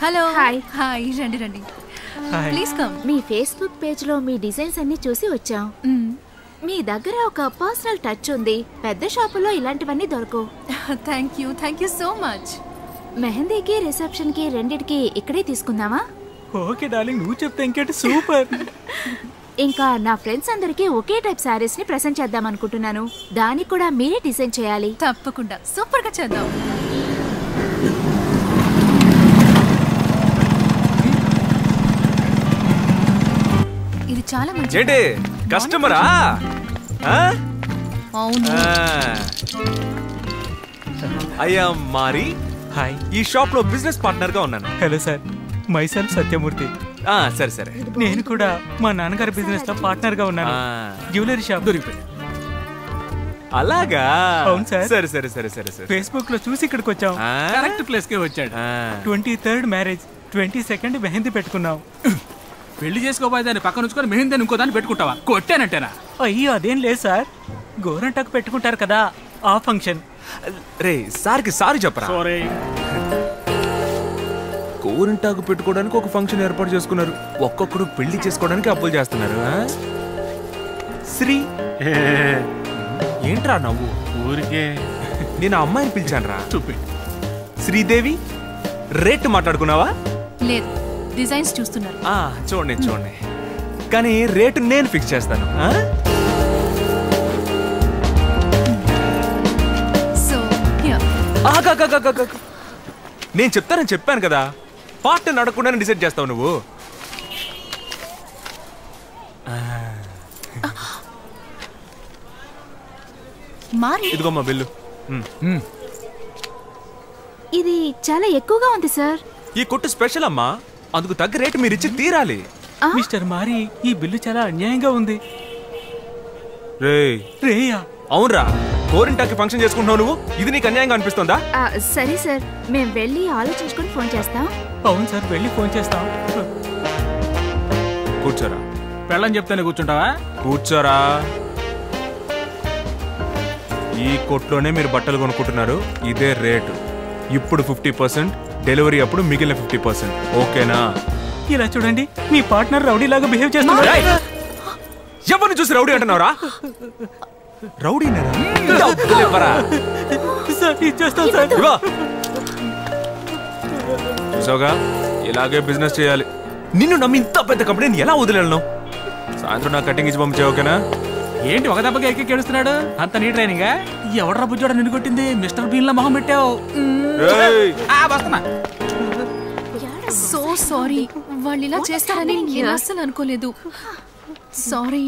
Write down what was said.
Hello. Hi. Hi, రండి రండి. Please come. Me Facebook page లో మీ డిజైన్స్ అన్ని చూసి వచ్చాం. మీ దగ్గర ఒక పర్సనల్ టచ్ ఉంది. పెద్ద షాపుల్లో ఇలాంటివన్నీ దొరకవు. Thank you so much. మెహందీకి రిసెప్షన్ కి రెండిటికి ఇక్కడే తీసుకుందామా? ఓకే డార్లింగ్, నువ్వు చెప్తే ఇంకేంటి సూపర్. ఇంకా నా ఫ్రెండ్స్ అందరికి ఒకే టైప్ సారీస్ ని ప్రెజెంట్ చేద్దాం అనుకుంటున్నాను. దానికి కూడా మీరే డిజైన్ చేయాలి. తప్పకుండా సూపర్ గా చేద్దాం. ఇది చాలా మంచి. ఏంటి కస్టమరా? అవును. అయ్యా మారి. హాయ్. ఈ షాప్ లో బిజినెస్ పార్ట్నర్ గా ఉన్నాను. Hello sir, myself Satyamurthy. సరే సరే. నేను కూడా మా నాన్నగారి బిజినెస్ లో పార్ట్నర్ గా ఉన్నాను. జ్యువెలరీ షాప్ దొరికిపోయింది. అలాగా? అవును సార్. సరే సరే సరే సరే సరే. ఫేస్బుక్ లో చూసి ఇక్కడికి వచ్చాం. కరెక్ట్ ప్లేస్ కే వచ్చాడు. 23rd మ్యారేజ్, 22nd మెహందీ పెట్టుకున్నాం. పెళ్లి చేసుకోబోయేదాన్ని పక్కన ఉంచుకొని మెహందీ ఇంకో దాన్ని పెట్టుకుంటావా? కొట్టానంటేనా? అయ్యో అదేం లేదు సార్, గోరంటాకు పెట్టుకుంటారు కదా ఆ ఫంక్షన్. రే సార్కి సారీ చెప్పరా. గోరింటాకు పెట్టుకోవడానికి ఒక ఫంక్షన్ ఏర్పాటు చేసుకున్నారు. ఒక్కొక్కడు పెళ్లి చేసుకోవడానికి అప్పులు చేస్తున్నారు. శ్రీ ఏంట్రా నవ్వు? ఊరికే నేను ఆ అమ్మాయిని పిలిచాను రా. చూపి. శ్రీదేవి రేట్ మాట్లాడుకున్నావా? లేదు, డిజైన్స్ చూస్తున్నారు. చూడండి చూడండి, కానీ రేటు నేను ఫిక్స్ చేస్తాను. సో నేను చెప్తానని చెప్పాను కదా, పార్ట్నర్ అడగకుండానే డిసైడ్ చేస్తావు నువ్వు. మారి, ఇదిగోమ్మా బిల్లు. ఇది చాలా ఎక్కువగా ఉంది సార్. ఈ కొట్టు స్పెషల్ అమ్మా, అందుకు తగ్గ రేటు మీరు ఇచ్చి తీరాలి. మిస్టర్ మారి, ఈ బిల్లు చాలా అన్యాయంగా ఉంది. రేయా? అవునరా, గోరింటాకి ఫంక్షన్ చేసుకుంటున్నావు నువ్వు, ఇది నీకు అన్యాయంగా అనిపిస్తుందా? సరే సార్, మేము వెళ్ళి ఆలోచించుకొని ఫోన్ చేస్తాం. అవును సార్, వెళ్ళి ఫోన్ చేస్తాం. కూర్చోరా. పెళ్ళని చెప్తానే కూర్చుంటావా? కూర్చోరా. ఈ కొట్లోనే మీరు బట్టలు కొనుక్కుంటున్నారు, ఇదే రేటు. ఇప్పుడు 50%, డెలివరీ అప్పుడు మిగిలిన 50%. ఓకేనా? ఇలా చూడండి, మీ పార్ట్నర్ రౌడీ లాగా బిహేవ్ చేస్తున్నారు. ఎవరిని చూసి రౌడీ అంటున్నావురా? రౌడీ చూసావుగా, ఇలాగే బిజినెస్ చేయాలి. నిన్ను నమ్మి ఇంత పెద్ద కంపెనీని ఎలా వదిలేను? సాయంత్రం నా కటింగ్ ఇచ్చి పంపించే. ఓకేనా? ఏంటి ఒక దెబ్బకి ఎక్కి కేడుస్తున్నాడు? అంత నీ ట్రైనింగ్? ఎవడ్రా బుజ్జోడ నిన్ను కొట్టింది? మిస్టర్ బీన్ లా మొహం పెట్టావు. వస్తున్నా. సో సారీ, వాళ్ళు ఇలా చేస్తారని నేను అస్సలు అనుకోలేదు. సారీ.